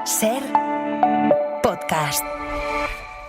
SER Podcast.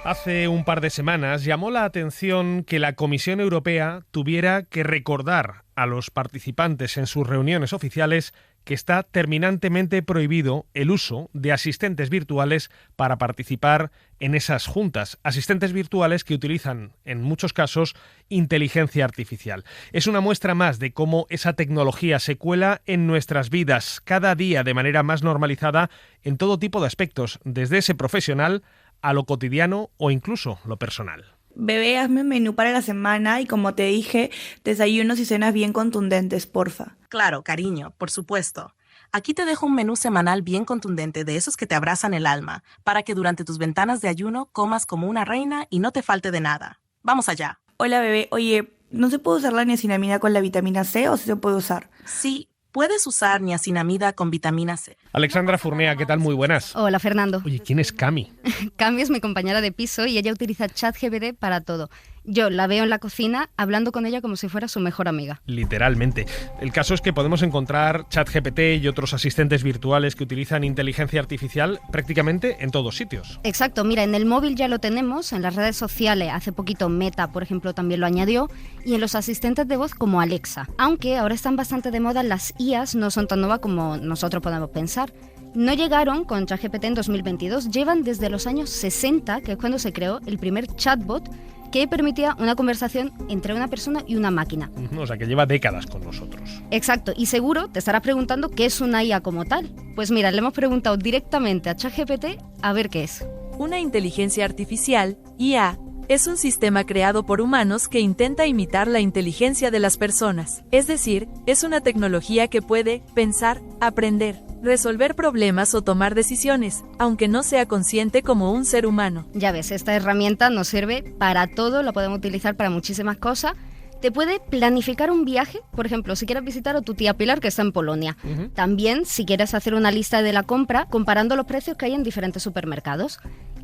Hace un par de semanas llamó la atención que la Comisión Europea tuviera que recordar a los participantes en sus reuniones oficiales que está terminantemente prohibido el uso de asistentes virtuales para participar en esas juntas. Asistentes virtuales que utilizan, en muchos casos, inteligencia artificial. Es una muestra más de cómo esa tecnología se cuela en nuestras vidas cada día de manera más normalizada en todo tipo de aspectos, desde ese profesional a lo cotidiano o incluso lo personal. Bebé, hazme un menú para la semana y, como te dije, desayunos y cenas bien contundentes, porfa. Claro, cariño, por supuesto. Aquí te dejo un menú semanal bien contundente de esos que te abrazan el alma, para que durante tus ventanas de ayuno comas como una reina y no te falte de nada. Vamos allá. Hola, bebé. Oye, ¿no se puede usar la niacinamida con la vitamina C o sí se puede usar? Sí, puedes usar niacinamida con vitamina C. Alexandra Furnea, ¿qué tal? Muy buenas. Hola, Fernando. Oye, ¿quién es Cami? Cami es mi compañera de piso y ella utiliza ChatGPT para todo. Yo la veo en la cocina hablando con ella como si fuera su mejor amiga. Literalmente. El caso es que podemos encontrar ChatGPT y otros asistentes virtuales que utilizan inteligencia artificial prácticamente en todos sitios. Exacto, mira, en el móvil ya lo tenemos, en las redes sociales, hace poquito Meta, por ejemplo, también lo añadió, y en los asistentes de voz como Alexa. Aunque ahora están bastante de moda, las IAs no son tan nuevas como nosotros podemos pensar. No llegaron con ChatGPT en 2022, llevan desde los años 60, que es cuando se creó el primer chatbot que permitía una conversación entre una persona y una máquina. O sea, que lleva décadas con nosotros. Exacto, y seguro te estarás preguntando qué es una IA como tal. Pues mira, le hemos preguntado directamente a ChatGPT a ver qué es. Una inteligencia artificial, IA, es un sistema creado por humanos que intenta imitar la inteligencia de las personas. Es decir, es una tecnología que puede pensar, aprender, resolver problemas o tomar decisiones, aunque no sea consciente como un ser humano. Ya ves, esta herramienta nos sirve para todo, la podemos utilizar para muchísimas cosas. Te puede planificar un viaje, por ejemplo, si quieres visitar a tu tía Pilar que está en Polonia. También, si quieres hacer una lista de la compra, comparando los precios que hay en diferentes supermercados.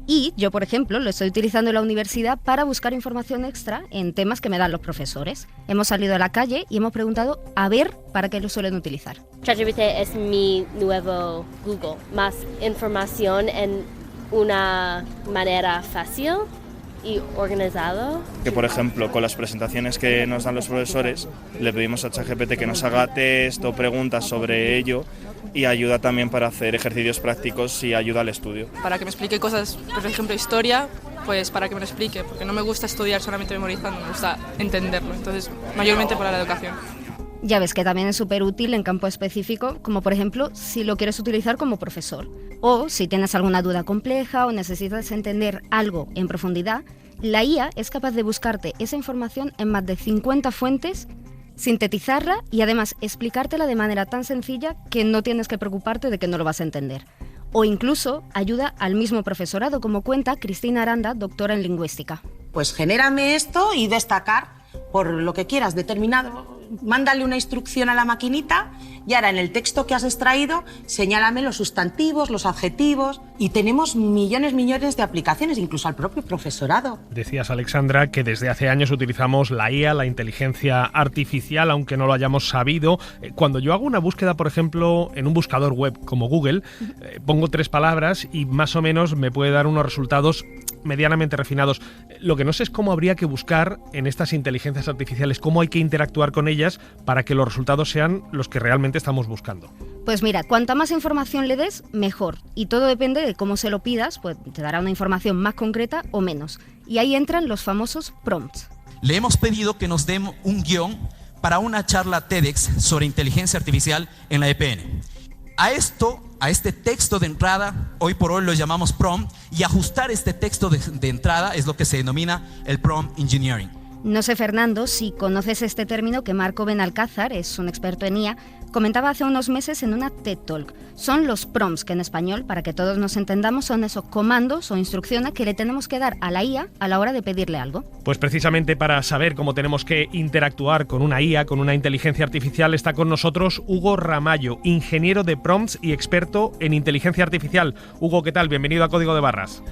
Y yo, por ejemplo, lo estoy utilizando en la universidad para buscar información extra en temas que me dan los profesores. Hemos salido a la calle y hemos preguntado a ver para qué lo suelen utilizar. ChatGPT es mi nuevo Google, más información en una manera fácil y organizado. Que por ejemplo, con las presentaciones que nos dan los profesores, le pedimos a ChatGPT que nos haga test o preguntas sobre ello y ayuda también para hacer ejercicios prácticos y ayuda al estudio. Para que me explique cosas, por ejemplo, historia, pues para que me lo explique, porque no me gusta estudiar solamente memorizando, me gusta entenderlo, entonces mayormente para la educación. Ya ves que también es súper útil en campo específico, como por ejemplo si lo quieres utilizar como profesor. O si tienes alguna duda compleja o necesitas entender algo en profundidad, la IA es capaz de buscarte esa información en más de 50 fuentes, sintetizarla y además explicártela de manera tan sencilla que no tienes que preocuparte de que no lo vas a entender. O incluso ayuda al mismo profesorado, como cuenta Cristina Aranda, doctora en lingüística. Pues genérame esto y destacar por lo que quieras, determinado. Mándale una instrucción a la maquinita y ahora en el texto que has extraído señálame los sustantivos, los adjetivos, y tenemos millones de aplicaciones, incluso al propio profesorado. Decías, Alexandra, que desde hace años utilizamos la IA, la inteligencia artificial, aunque no lo hayamos sabido. Cuando yo hago una búsqueda, por ejemplo, en un buscador web como Google, pongo 3 palabras y más o menos me puede dar unos resultados medianamente refinados. Lo que no sé es cómo habría que buscar en estas inteligencias artificiales, cómo hay que interactuar con ellas para que los resultados sean los que realmente estamos buscando. Pues mira, cuanta más información le des, mejor. Y todo depende de cómo se lo pidas, pues te dará una información más concreta o menos. Y ahí entran los famosos prompts. Le hemos pedido que nos den un guión para una charla TEDx sobre inteligencia artificial en la EPN. A este texto de entrada, hoy por hoy lo llamamos prompt, y ajustar este texto de entrada es lo que se denomina el prompt engineering. No sé, Fernando, si conoces este término que Marco Benalcázar, es un experto en IA, comentaba hace unos meses en una TED Talk. Son los prompts, que en español, para que todos nos entendamos, son esos comandos o instrucciones que le tenemos que dar a la IA a la hora de pedirle algo. Pues precisamente para saber cómo tenemos que interactuar con una IA, con una inteligencia artificial, está con nosotros Hugo Ramallo, ingeniero de prompts y experto en inteligencia artificial. Hugo, ¿qué tal? Bienvenido a Código de Barras.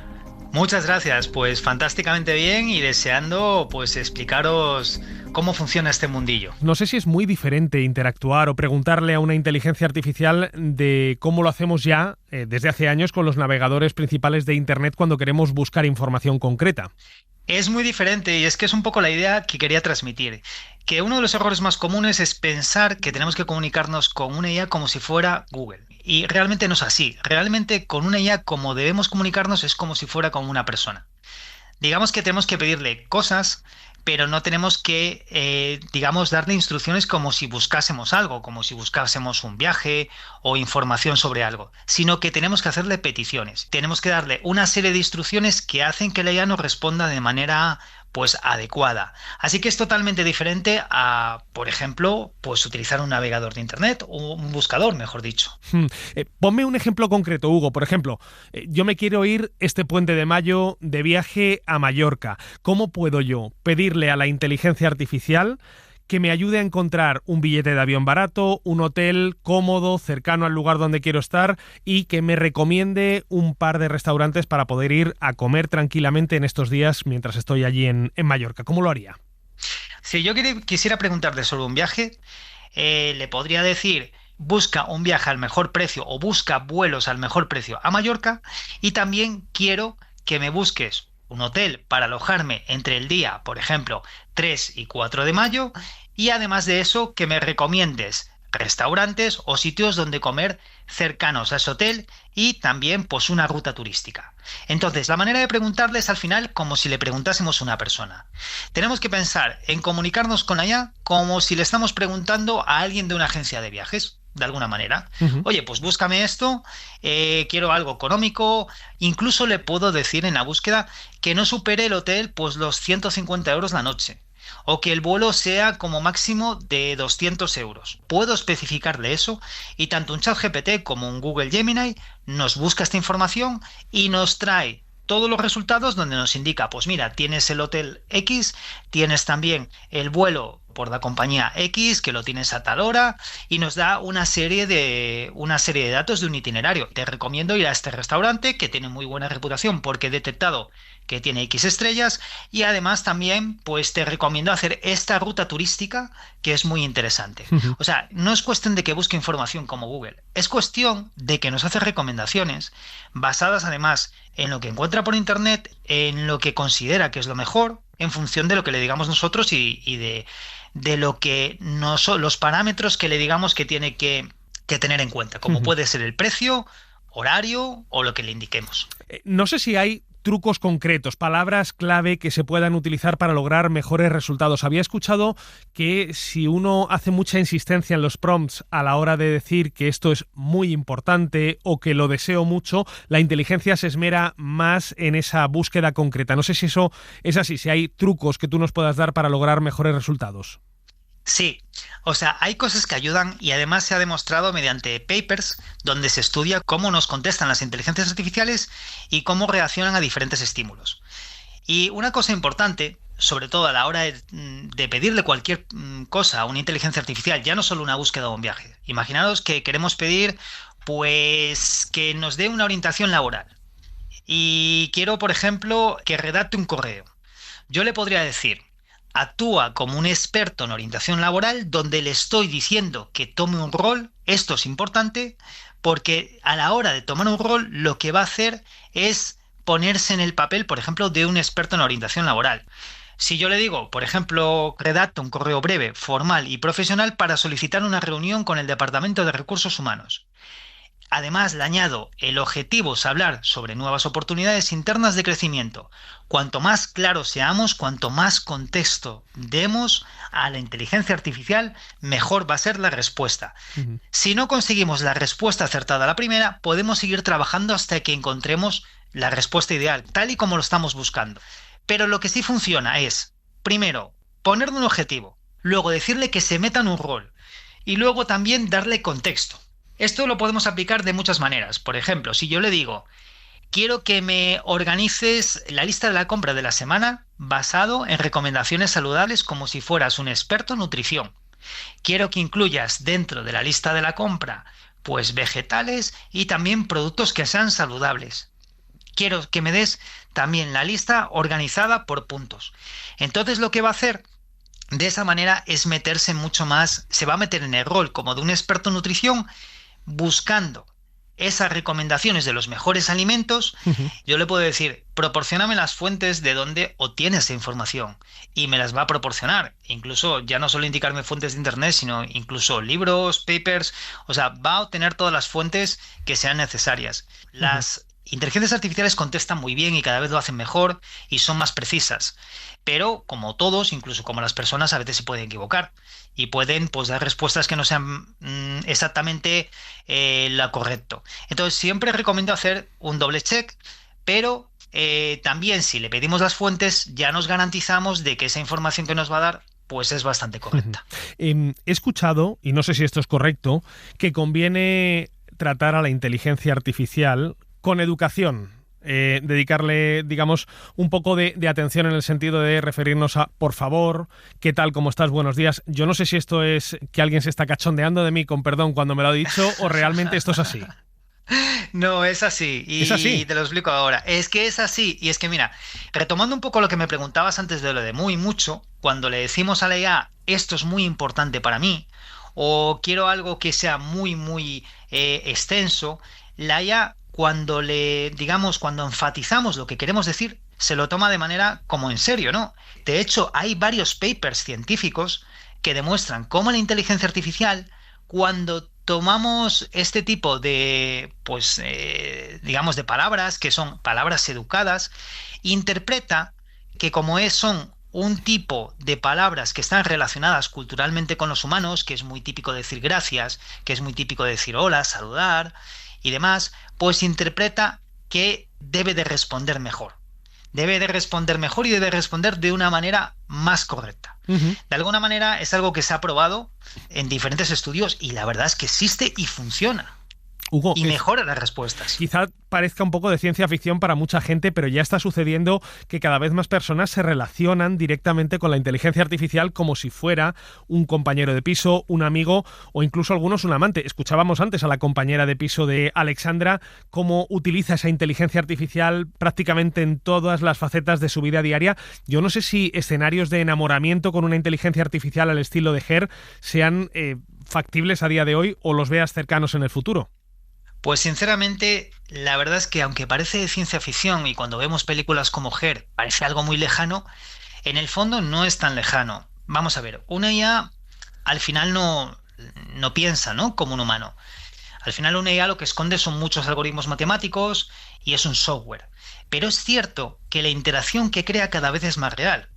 Muchas gracias, pues fantásticamente bien y deseando pues explicaros cómo funciona este mundillo. No sé si es muy diferente interactuar o preguntarle a una inteligencia artificial de cómo lo hacemos ya desde hace años con los navegadores principales de Internet cuando queremos buscar información concreta. Es muy diferente y es que es un poco la idea que quería transmitir. Que uno de los errores más comunes es pensar que tenemos que comunicarnos con una IA como si fuera Google. Y realmente no es así. Realmente con una IA como debemos comunicarnos es como si fuera con una persona. Digamos que tenemos que pedirle cosas, pero no tenemos que, darle instrucciones como si buscásemos algo, como si buscásemos un viaje o información sobre algo, sino que tenemos que hacerle peticiones. Tenemos que darle una serie de instrucciones que hacen que la IA nos responda de manera pues adecuada. Así que es totalmente diferente a, por ejemplo, pues utilizar un navegador de Internet o un buscador, mejor dicho. Ponme un ejemplo concreto, Hugo. Por ejemplo, yo me quiero ir este puente de mayo de viaje a Mallorca. ¿Cómo puedo yo pedirle a la inteligencia artificial que me ayude a encontrar un billete de avión barato, un hotel cómodo, cercano al lugar donde quiero estar y que me recomiende un par de restaurantes para poder ir a comer tranquilamente en estos días mientras estoy allí en Mallorca? ¿Cómo lo haría? Si yo quisiera preguntarle sobre un viaje, le podría decir: busca un viaje al mejor precio o busca vuelos al mejor precio a Mallorca, y también quiero que me busques un hotel para alojarme entre el día, por ejemplo, 3 y 4 de mayo, y además de eso que me recomiendes restaurantes o sitios donde comer cercanos a ese hotel y también pues una ruta turística. Entonces, la manera de preguntarle es al final como si le preguntásemos a una persona. Tenemos que pensar en comunicarnos con ella como si le estamos preguntando a alguien de una agencia de viajes. De alguna manera. Oye, pues búscame esto, quiero algo económico. Incluso le puedo decir en la búsqueda que no supere el hotel pues los 150 euros la noche, o que el vuelo sea como máximo de 200 euros. Puedo especificarle eso y tanto un ChatGPT como un Google Gemini nos busca esta información y nos trae todos los resultados donde nos indica, pues mira, tienes el hotel X, tienes también el vuelo por la compañía X, que lo tienes a tal hora, y nos da una serie de datos de un itinerario. Te recomiendo ir a este restaurante que tiene muy buena reputación porque he detectado que tiene X estrellas, y además también pues te recomiendo hacer esta ruta turística que es muy interesante. O sea, no es cuestión de que busque información como Google, es cuestión de que nos hace recomendaciones basadas además en lo que encuentra por internet, en lo que considera que es lo mejor, en función de lo que le digamos nosotros y de lo que no son los parámetros que le digamos que tiene que tener en cuenta, como puede ser el precio, horario o lo que le indiquemos. No sé si hay trucos concretos, palabras clave que se puedan utilizar para lograr mejores resultados. Había escuchado que si uno hace mucha insistencia en los prompts a la hora de decir que esto es muy importante o que lo deseo mucho, la inteligencia se esmera más en esa búsqueda concreta. No sé si eso es así, si hay trucos que tú nos puedas dar para lograr mejores resultados. Sí, o sea, hay cosas que ayudan y además se ha demostrado mediante papers donde se estudia cómo nos contestan las inteligencias artificiales y cómo reaccionan a diferentes estímulos. Y una cosa importante, sobre todo a la hora de pedirle cualquier cosa a una inteligencia artificial, ya no solo una búsqueda o un viaje. Imaginaos que queremos pedir pues que nos dé una orientación laboral y quiero, por ejemplo, que redacte un correo. Yo le podría decir: actúa como un experto en orientación laboral, donde le estoy diciendo que tome un rol. Esto es importante porque a la hora de tomar un rol lo que va a hacer es ponerse en el papel, por ejemplo, de un experto en orientación laboral. Si yo le digo, por ejemplo, redacta un correo breve, formal y profesional para solicitar una reunión con el Departamento de Recursos Humanos. Además, le añado: el objetivo es hablar sobre nuevas oportunidades internas de crecimiento. Cuanto más claros seamos, cuanto más contexto demos a la inteligencia artificial, mejor va a ser la respuesta. Si no conseguimos la respuesta acertada a la primera, podemos seguir trabajando hasta que encontremos la respuesta ideal, tal y como lo estamos buscando. Pero lo que sí funciona es, primero, ponerle un objetivo, luego decirle que se meta en un rol y luego también darle contexto. Esto lo podemos aplicar de muchas maneras. Por ejemplo, si yo le digo: quiero que me organices la lista de la compra de la semana basado en recomendaciones saludables como si fueras un experto en nutrición. Quiero que incluyas dentro de la lista de la compra pues vegetales y también productos que sean saludables. quiero que me des también la lista organizada por puntos. Entonces lo que va a hacer de esa manera es meterse mucho más, se va a meter en el rol como de un experto en nutrición, buscando esas recomendaciones de los mejores alimentos. Yo le puedo decir, proporcióname las fuentes de donde obtienes esa información, y me las va a proporcionar. Incluso ya no solo indicarme fuentes de internet, sino incluso libros, papers, o sea, va a obtener todas las fuentes que sean necesarias. Las inteligencias artificiales contestan muy bien y cada vez lo hacen mejor y son más precisas, pero como todos, incluso como las personas, a veces se pueden equivocar y pueden pues dar respuestas que no sean exactamente lo correcto. Entonces siempre recomiendo hacer un doble check, pero también si le pedimos las fuentes ya nos garantizamos de que esa información que nos va a dar pues es bastante correcta. He escuchado, y no sé si esto es correcto, que conviene tratar a la inteligencia artificial con educación, dedicarle, digamos, un poco de atención en el sentido de referirnos a por favor, ¿qué tal, cómo estás, buenos días? Yo no sé si esto es que alguien se está cachondeando de mí, con perdón, cuando me lo ha dicho, o realmente esto es así. No, es así. Y, ¿es así? Y te lo explico ahora. Es que es así. Y es que mira, retomando un poco lo que me preguntabas antes de lo de muy mucho, cuando le decimos a la IA, esto es muy importante para mí, o quiero algo que sea muy extenso, la IA, cuando cuando enfatizamos lo que queremos decir, se lo toma de manera como en serio, ¿no? De hecho, hay varios papers científicos que demuestran cómo la inteligencia artificial, cuando tomamos este tipo de, de palabras, que son palabras educadas, interpreta que son un tipo de palabras que están relacionadas culturalmente con los humanos, que es muy típico decir gracias, que es muy típico decir hola, saludar y demás, pues interpreta que debe de responder mejor. Debe de responder mejor y debe responder de una manera más correcta. De alguna manera es algo que se ha probado en diferentes estudios y la verdad es que existe y funciona. Hugo, y mejora las respuestas. Quizá parezca un poco de ciencia ficción para mucha gente, pero ya está sucediendo que cada vez más personas se relacionan directamente con la inteligencia artificial como si fuera un compañero de piso, un amigo o incluso algunos un amante. Escuchábamos antes a la compañera de piso de Alexandra cómo utiliza esa inteligencia artificial prácticamente en todas las facetas de su vida diaria. Yo no sé si escenarios de enamoramiento con una inteligencia artificial al estilo de Her sean factibles a día de hoy o los veas cercanos en el futuro. Pues sinceramente, la verdad es que aunque parece de ciencia ficción y cuando vemos películas como Her parece algo muy lejano, en el fondo no es tan lejano. Vamos a ver, una IA al final no piensa, ¿no?, como un humano. Al final una IA lo que esconde son muchos algoritmos matemáticos y es un software. Pero es cierto que la interacción que crea cada vez es más real.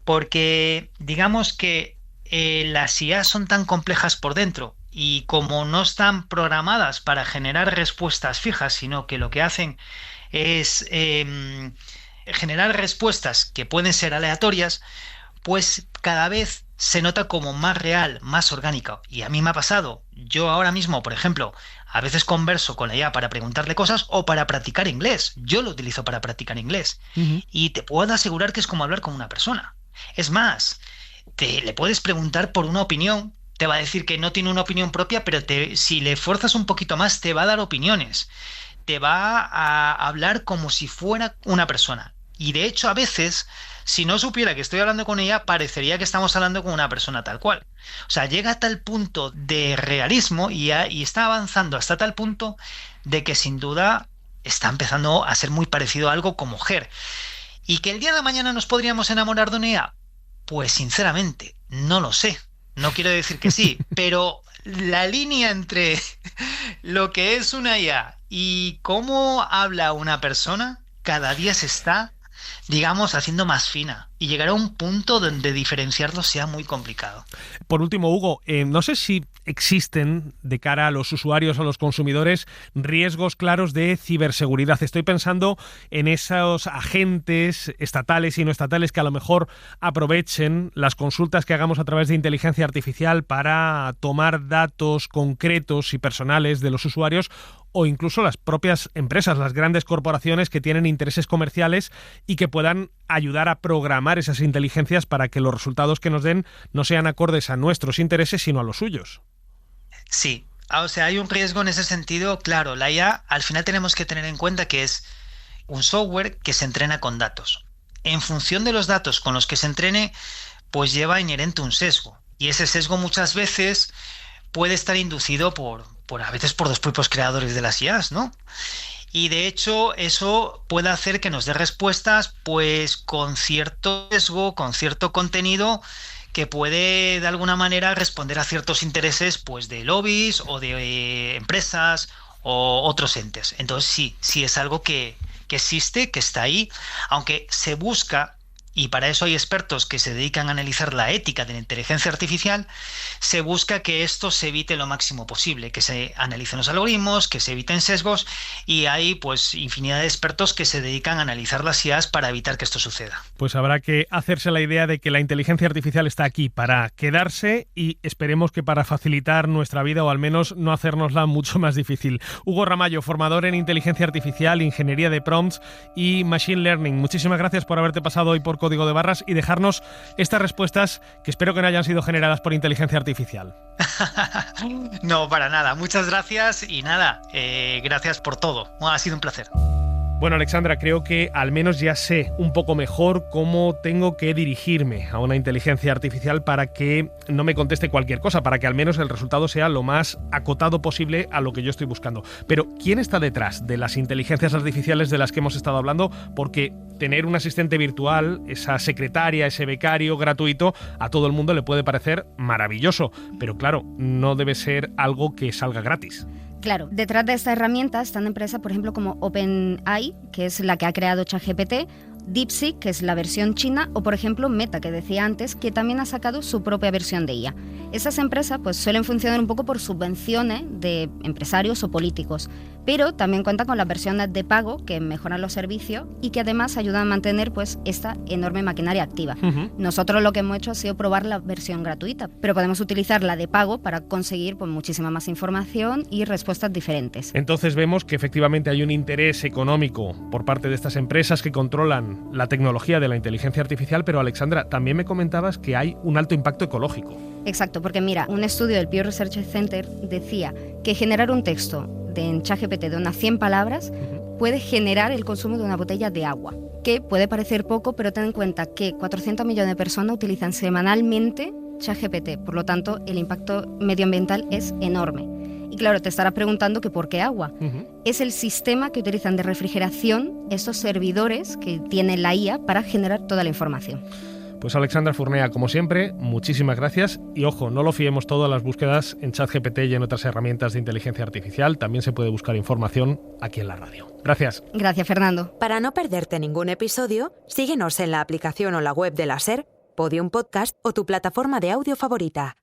Porque digamos que las IA son tan complejas por dentro y como no están programadas para generar respuestas fijas, sino que lo que hacen es generar respuestas que pueden ser aleatorias, pues cada vez se nota como más real, más orgánica. Y a mí me ha pasado, yo ahora mismo, por ejemplo, a veces converso con la IA para preguntarle cosas o para practicar inglés. Yo lo utilizo para practicar inglés. Y te puedo asegurar que es como hablar con una persona. Es más, le puedes preguntar por una opinión, te va a decir que no tiene una opinión propia, pero si le fuerzas un poquito más, te va a dar opiniones. Te va a hablar como si fuera una persona. Y de hecho, a veces, si no supiera que estoy hablando con ella, parecería que estamos hablando con una persona tal cual. O sea, llega a tal punto de realismo y está avanzando hasta tal punto de que sin duda está empezando a ser muy parecido a algo como Her. ¿Y que el día de mañana nos podríamos enamorar de una IA? Pues sinceramente, no lo sé. No quiero decir que sí, pero la línea entre lo que es una IA y cómo habla una persona cada día se está, digamos, haciendo más fina y llegará a un punto donde diferenciarlo sea muy complicado. Por último, Hugo, no sé si existen de cara a los usuarios o a los consumidores riesgos claros de ciberseguridad. Estoy pensando en esos agentes estatales y no estatales que a lo mejor aprovechen las consultas que hagamos a través de inteligencia artificial para tomar datos concretos y personales de los usuarios, o incluso las propias empresas, las grandes corporaciones que tienen intereses comerciales y que puedan ayudar a programar esas inteligencias para que los resultados que nos den no sean acordes a nuestros intereses, sino a los suyos. Sí, o sea, hay un riesgo en ese sentido, claro. La IA, al final tenemos que tener en cuenta que un software que se entrena con datos. En función de los datos con los que se entrene, pues lleva inherente un sesgo. Y ese sesgo muchas veces puede estar inducido a veces por los propios creadores de las IAs, ¿no? Y de hecho eso puede hacer que nos dé respuestas pues con cierto sesgo, con cierto contenido que puede de alguna manera responder a ciertos intereses pues de lobbies o de empresas o otros entes. Entonces sí es algo que existe, que está ahí, aunque se busca, y para eso hay expertos que se dedican a analizar la ética de la inteligencia artificial, se busca que esto se evite lo máximo posible, que se analicen los algoritmos, que se eviten sesgos, y hay pues infinidad de expertos que se dedican a analizar las IAs para evitar que esto suceda. Pues habrá que hacerse la idea de que la inteligencia artificial está aquí para quedarse y esperemos que para facilitar nuestra vida o al menos no hacérnosla mucho más difícil. Hugo Ramallo, formador en inteligencia artificial, ingeniería de prompts y machine learning. Muchísimas gracias por haberte pasado hoy por Código de Barras y dejarnos estas respuestas que espero que no hayan sido generadas por inteligencia artificial. No, para nada. Muchas gracias y nada, gracias por todo. Ha sido un placer. Bueno, Alexandra, creo que al menos ya sé un poco mejor cómo tengo que dirigirme a una inteligencia artificial para que no me conteste cualquier cosa, para que al menos el resultado sea lo más acotado posible a lo que yo estoy buscando. Pero, ¿quién está detrás de las inteligencias artificiales de las que hemos estado hablando? Porque tener un asistente virtual, esa secretaria, ese becario gratuito, a todo el mundo le puede parecer maravilloso. Pero claro, no debe ser algo que salga gratis. Claro, detrás de esta herramienta están empresas, por ejemplo, como OpenAI, que es la que ha creado ChatGPT, DeepSeek, que es la versión china, o por ejemplo Meta, que decía antes, que también ha sacado su propia versión de IA. Esas empresas pues suelen funcionar un poco por subvenciones de empresarios o políticos, pero también cuentan con las versiones de pago que mejoran los servicios y que además ayudan a mantener pues esta enorme maquinaria activa. Nosotros lo que hemos hecho ha sido probar la versión gratuita, pero podemos utilizar la de pago para conseguir pues muchísima más información y respuestas diferentes. Entonces vemos que efectivamente hay un interés económico por parte de estas empresas que controlan la tecnología de la inteligencia artificial, pero Alexandra, también me comentabas que hay un alto impacto ecológico. Exacto, porque mira, un estudio del Pew Research Center decía que generar un texto en ChatGPT de unas 100 palabras puede generar el consumo de una botella de agua, que puede parecer poco, pero ten en cuenta que 400 millones de personas utilizan semanalmente ChatGPT, por lo tanto el impacto medioambiental es enorme. Y claro, te estarás preguntando que ¿por qué agua? Es el sistema que utilizan de refrigeración estos servidores que tiene la IA para generar toda la información. Pues Alexandra Furnea, como siempre, muchísimas gracias. Y ojo, no lo fiemos todo a las búsquedas en ChatGPT y en otras herramientas de inteligencia artificial. También se puede buscar información aquí en la radio. Gracias. Gracias, Fernando. Para no perderte ningún episodio, síguenos en la aplicación o la web de la SER, Podium Podcast o tu plataforma de audio favorita.